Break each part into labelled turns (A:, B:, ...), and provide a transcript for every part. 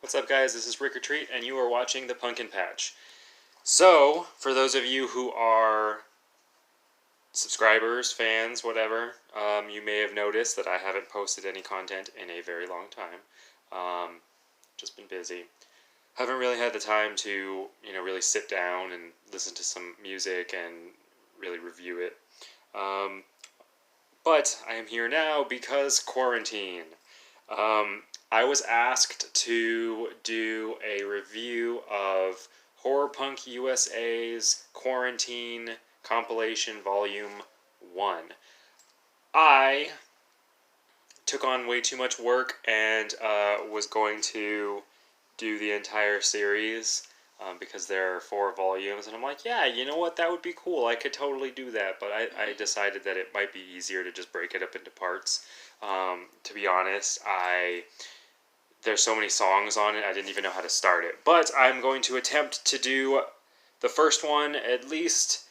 A: What's up, guys? This is Rick and you are watching The Pumpkin Patch. So, for those of you who are subscribers, fans, whatever, you may have noticed that I haven't posted any content in a very long time. Just been busy. Haven't really had the time to, really sit down and listen to some music and really review it. But I am here now because quarantine. I was asked to do a review of Horror Punk USA's Quarantine Compilation Volume 1. I took on way too much work and was going to do the entire series because there are 4 volumes, and I'm like, yeah, you know what, that would be cool, I could totally do that, but I decided that it might be easier to just break it up into parts. To be honest, there's so many songs on it, I didn't even know how to start it. But I'm going to attempt to do the first one, at least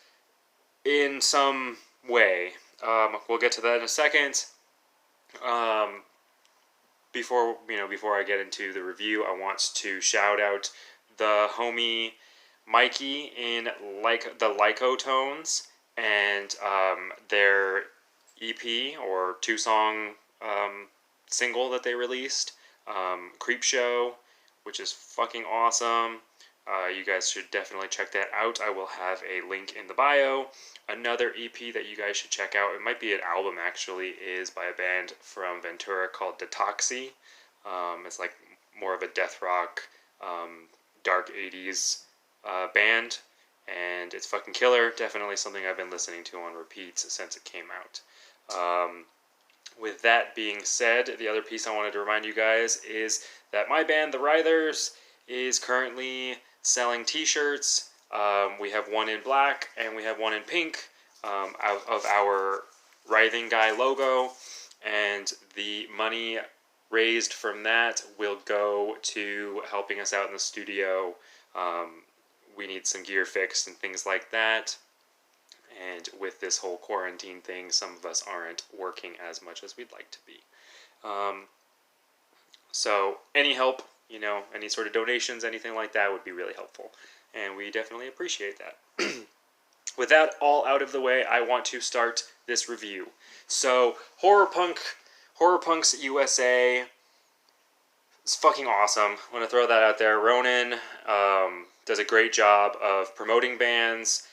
A: in some way. We'll get to that in a second. Before I get into the review, I want to shout out the homie Mikey in the Lyco Tones and their EP or 2-song single that they released. Creepshow, which is fucking awesome. You guys should definitely check that out. I will have a link in the bio. Another EP that you guys should check out, it might be an album actually, is by a band from Ventura called Detoxy. It's like more of a death rock, dark 80s band, and it's fucking killer. Definitely something I've been listening to on repeat since it came out. With that being said, the other piece I wanted to remind you guys is that my band, The Writhers, is currently selling t-shirts. We have one in black and we have one in pink of our Writhing Guy logo, and the money raised from that will go to helping us out in the studio. We need some gear fixed and things like that. And with this whole quarantine thing, some of us aren't working as much as we'd like to be. So any help, any sort of donations, anything like that would be really helpful. And we definitely appreciate that. With that all out of the way, I want to start this review. So Horror Punks USA is fucking awesome. I want to throw that out there. Ronan does a great job of promoting bands.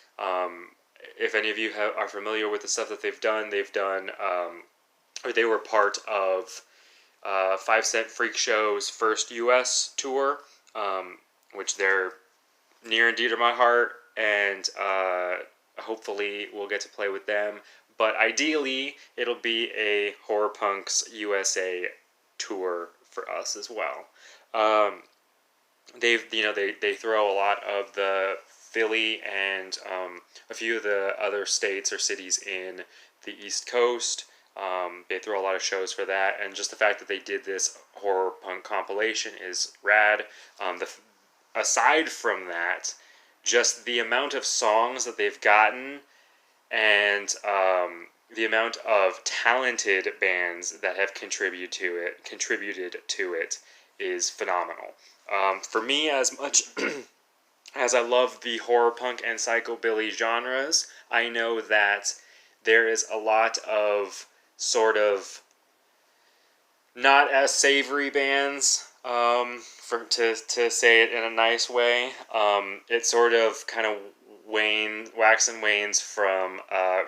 A: If any of you are familiar with the stuff that they've done, or they were part of 5 Cent Freak Show's first U.S. tour, which they're near and dear to my heart, and hopefully we'll get to play with them. But ideally, it'll be a Horror Punks USA tour for us as well. They throw a lot of the Philly and a few of the other states or cities in the East Coast. They throw a lot of shows for that, and just the fact that they did this horror punk compilation is rad. Aside from that, just the amount of songs that they've gotten and the amount of talented bands that have contributed to it is phenomenal. For me, as much as I love the horror punk and psychobilly genres, I know that there is a lot of sort of not as savory bands, to say it in a nice way. It sort of kind of wax and wanes from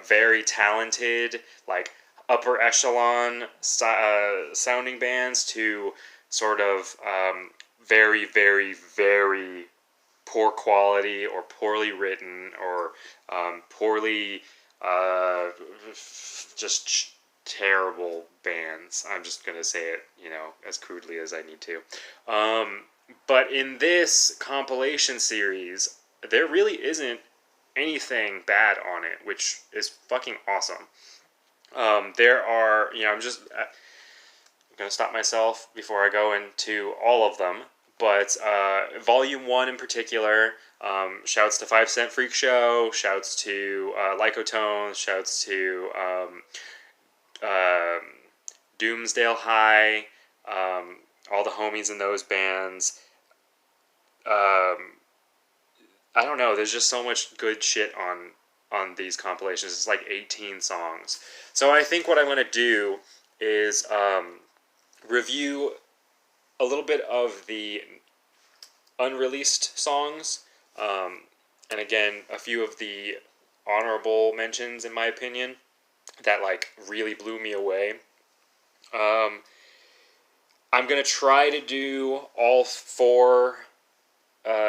A: very talented, like upper echelon sounding bands to sort of very, very, very poor quality or poorly written or poorly just terrible bands. I'm just going to say it, as crudely as I need to. But in this compilation series, there really isn't anything bad on it, which is fucking awesome. There are, I'm going to stop myself before I go into all of them. But Volume 1 in particular, shouts to 5 Cent Freak Show, shouts to Lycotones, shouts to Doomsdale High, all the homies in those bands. I don't know. There's just so much good shit on these compilations. It's like 18 songs. So I think what I'm gonna do is review a little bit of the unreleased songs, and again a few of the honorable mentions in my opinion that like really blew me away. I'm gonna try to do all four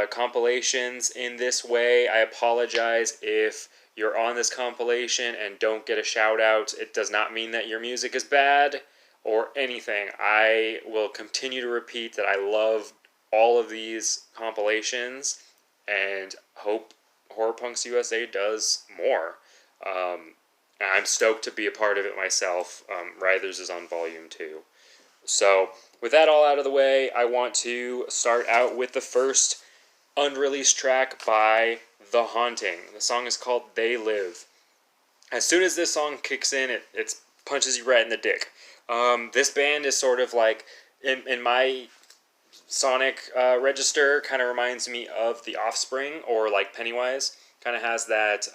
A: compilations in this way. I apologize if you're on this compilation and don't get a shout out. It does not mean that your music is bad or anything. I will continue to repeat that I love all of these compilations and hope Horror Punks USA does more. And I'm stoked to be a part of it myself. Writhers is on volume 2. So, with that all out of the way, I want to start out with the first unreleased track by The Haunting. The song is called They Live. As soon as this song kicks in, it punches you right in the dick. This band is sort of like, in my sonic register, kind of reminds me of The Offspring or like Pennywise. Kind of has that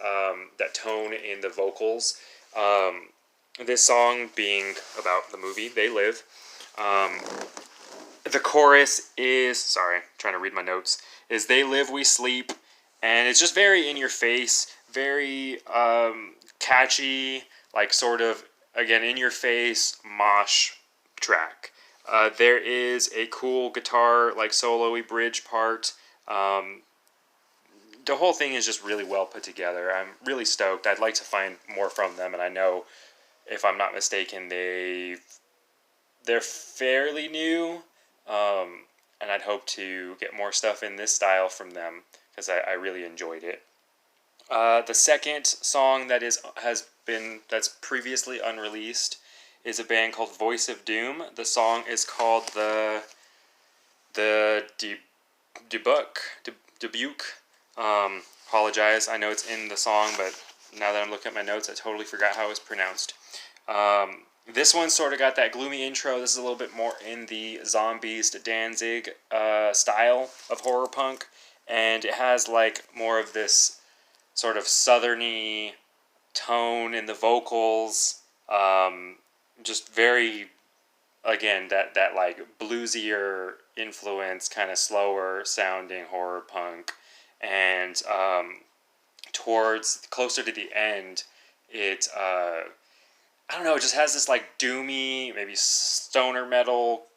A: that tone in the vocals. This song being about the movie They Live. The chorus is, sorry, trying to read my notes, is They Live, We Sleep, and it's just very in your face, very catchy, like sort of, again, in your face, mosh track. There is a cool guitar, like solo-y bridge part. The whole thing is just really well put together. I'm really stoked. I'd like to find more from them, and I know, if I'm not mistaken, they're fairly new, and I'd hope to get more stuff in this style from them because I really enjoyed it. The second song that's previously unreleased is a band called Voice of Doom. The song is called the Debuke. Apologize, I know it's in the song, but now that I'm looking at my notes, I totally forgot how it was pronounced. This one sort of got that gloomy intro. This is a little bit more in the Zombies to Danzig style of horror punk, and it has like more of this sort of southerny tone in the vocals. Just very, again, that like bluesier influence, kind of slower sounding horror punk, and towards closer to the end, it I don't know, it just has this like doomy, maybe stoner metal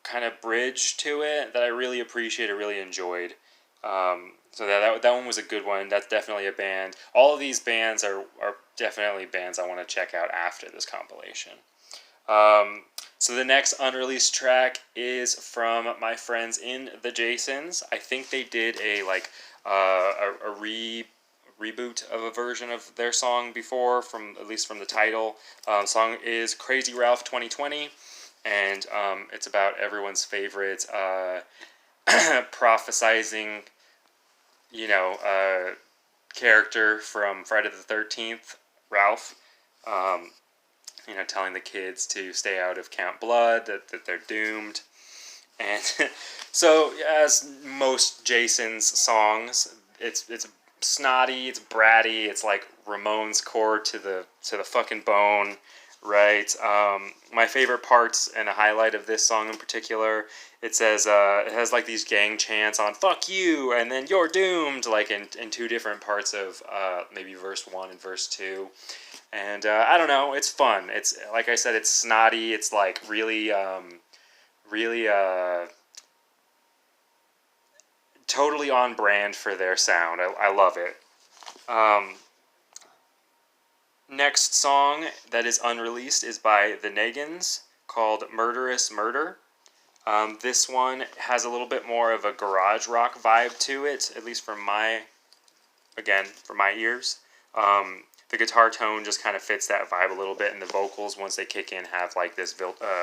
A: kind of bridge to it that I really appreciated, really enjoyed. So that one was a good one. That's definitely a band. All of these bands are definitely bands I want to check out after this compilation. So the next unreleased track is from my friends in the Jasons. I think they did a reboot of a version of their song before, at least from the title. Song is Crazy Ralph 2020, and it's about everyone's favorite prophesizing, character from Friday the 13th, Ralph. Telling the kids to stay out of Camp Blood, that they're doomed. And so, as most Jason's songs, it's snotty, it's bratty, it's like Ramones core to the fucking bone, right? My favorite parts and a highlight of this song in particular, it says it has like these gang chants on "fuck you" and then "you're doomed," like in two different parts of maybe verse 1 and verse 2. And I don't know, it's fun. It's, like I said, it's snotty. It's like really totally on brand for their sound. I love it. Next song that is unreleased is by the Nagans, called Murderous Murder. This one has a little bit more of a garage rock vibe to it, at least from my ears. The guitar tone just kind of fits that vibe a little bit, and the vocals, once they kick in, have like this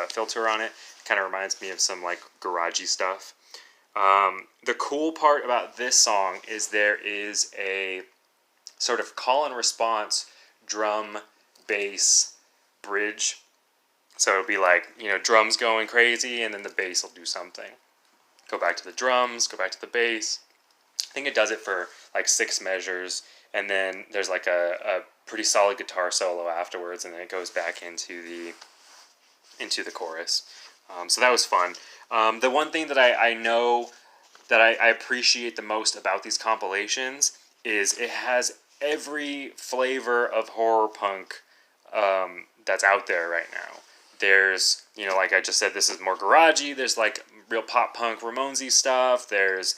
A: filter on it. Kind of reminds me of some like garagey stuff. The cool part about this song is there is a sort of call and response drum bass bridge So it'll be like, drums going crazy, and then the bass will do something. Go back to the drums, go back to the bass. I think it does it for like 6 measures, and then there's like a pretty solid guitar solo afterwards, and then it goes back into the chorus. So that was fun. The one thing that I know that I appreciate the most about these compilations is it has every flavor of horror punk that's out there right now. There's, like I just said, this is more garagey. There's like real pop punk Ramonesy stuff. There's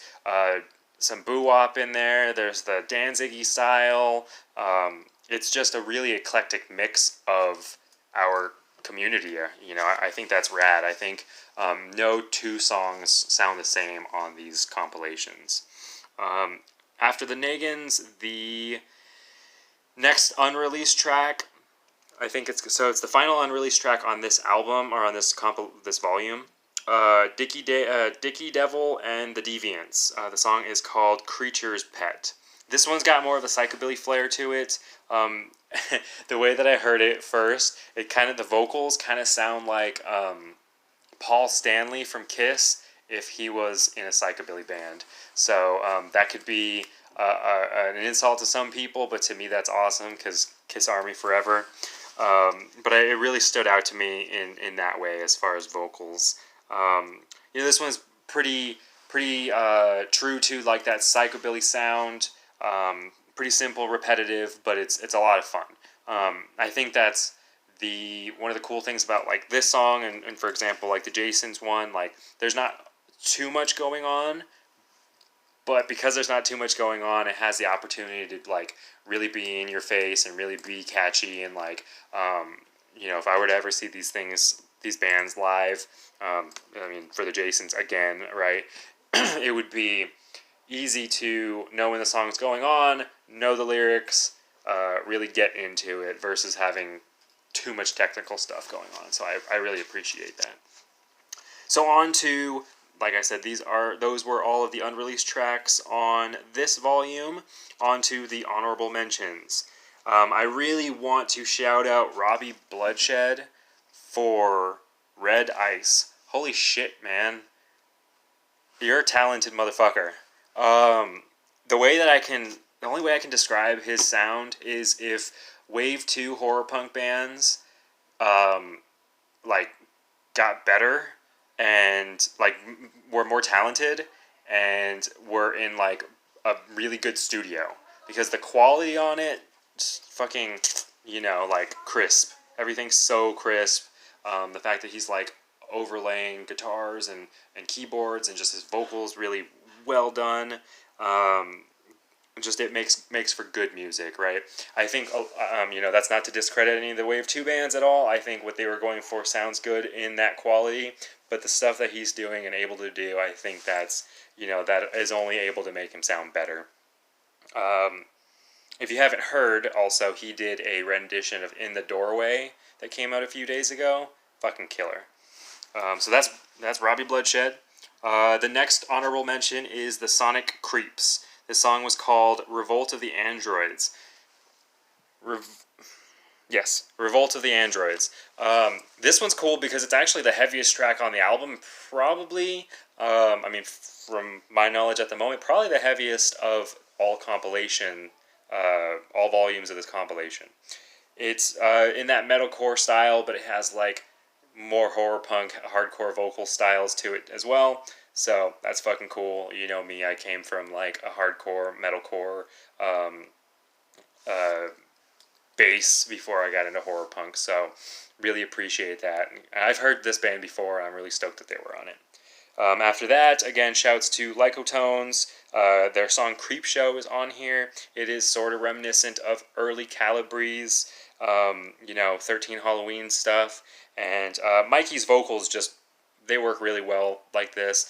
A: some boo-wop in there. There's the Danzig-y style. It's just a really eclectic mix of our community. I think that's rad. I think no 2 songs sound the same on these compilations. After the Nagins, the next unreleased track, I think it's the final unreleased track on this album, or on this volume. Dicky Devil and the Deviants. The song is called Creature's Pet. This one's got more of a psychobilly flair to it. The way that I heard it first, the vocals kind of sound like Paul Stanley from Kiss if he was in a psychobilly band. So that could be an insult to some people, but to me that's awesome, because Kiss Army forever. But it really stood out to me in that way as far as vocals. This one's pretty true to like that psychobilly sound. Pretty simple, repetitive, but it's a lot of fun. I think that's one of the cool things about like this song, and for example like the Jason's one, like there's not too much going on, but because there's not too much going on, it has the opportunity to like really be in your face and really be catchy, and like if I were to ever see these bands live, for the Jasons again, right, it would be easy to know when the song's going on, know the lyrics, really get into it, versus having too much technical stuff going on. So I really appreciate that. So on to, like I said, those were all of the unreleased tracks on this volume. On to the honorable mentions. I really want to shout out Robbie Bloodshed for Red Ice. Holy shit, man. You're a talented motherfucker. The only way I can describe his sound is if Wave 2 horror punk bands, got better and, were more talented and were in, a really good studio. Because the quality on it, just fucking, crisp. Everything's so crisp. The fact that he's, overlaying guitars and keyboards, and just his vocals really well done. Just it makes for good music, right? I think that's not to discredit any of the Wave 2 bands at all. I think what they were going for sounds good in that quality, but the stuff that he's doing and able to do, I think that's that is only able to make him sound better. If you haven't heard, also he did a rendition of In the Doorway that came out a few days ago. Fucking killer. So that's Robbie Bloodshed. The next honorable mention is the Sonic Creeps. This song was called Revolt of the Androids. Revolt of the Androids. This one's cool because it's actually the heaviest track on the album, probably. From my knowledge at the moment, probably the heaviest of all compilation, all volumes of this compilation. It's in that metalcore style, but it has more horror punk, hardcore vocal styles to it as well. So that's fucking cool. You know me, I came from a hardcore, metalcore bass before I got into horror punk. So really appreciate that. And I've heard this band before, and I'm really stoked that they were on it. After that, again, shouts to Lycotones. Their song Creepshow is on here. It is sort of reminiscent of early Calabrese, 13 Halloween stuff. And Mikey's vocals they work really well like this.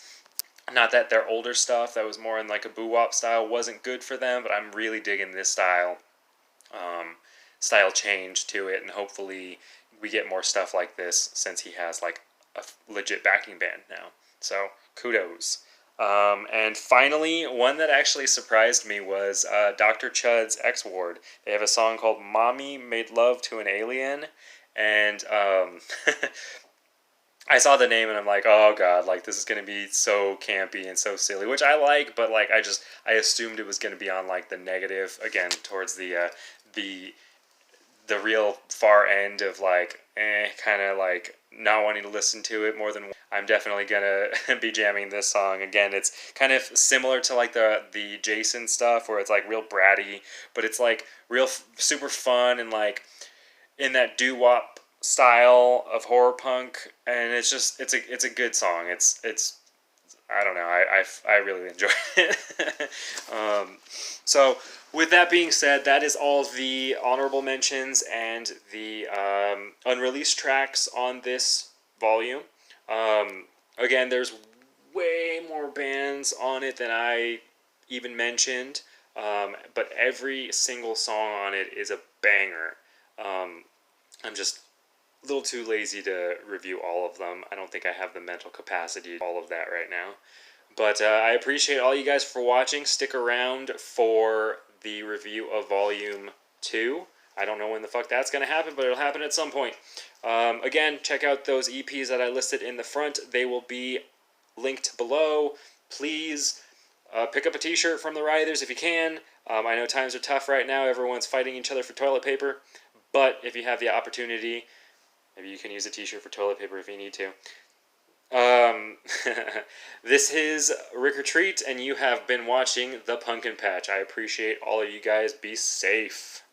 A: Not that their older stuff that was more in a boo-wop style wasn't good for them, but I'm really digging this style change to it, and hopefully we get more stuff like this since he has a legit backing band now. So kudos. And finally, one that actually surprised me was Dr. Chud's X Ward. They have a song called Mommy Made Love to an Alien, and I saw the name and I'm like, oh god, like this is gonna be so campy and so silly, which I like, but like I assumed it was gonna be on like the negative again towards the the real far end of like kind of like not wanting to listen to it more than I'm definitely gonna be jamming this song again. It's kind of similar to like the Jason stuff where it's like real bratty, but it's like real super fun and like in that doo-wop style of horror punk, and it's just it's a good song. It's I don't know. I really enjoy it. So with that being said, that is all the honorable mentions and the unreleased tracks on this volume. Again, there's way more bands on it than I even mentioned, but every single song on it is a banger. I'm just a little too lazy to review all of them. I don't think I have the mental capacity to do all of that right now. But I appreciate all you guys for watching. Stick around for the review of Volume 2. I don't know when the fuck that's going to happen, but it'll happen at some point. Again, check out those EPs that I listed in the front. They will be linked below. Please pick up a t-shirt from the Writhers if you can. I know times are tough right now. Everyone's fighting each other for toilet paper. But if you have the opportunity, maybe you can use a t-shirt for toilet paper if you need to. This is Rick Retreat, and you have been watching The Pumpkin Patch. I appreciate all of you guys. Be safe.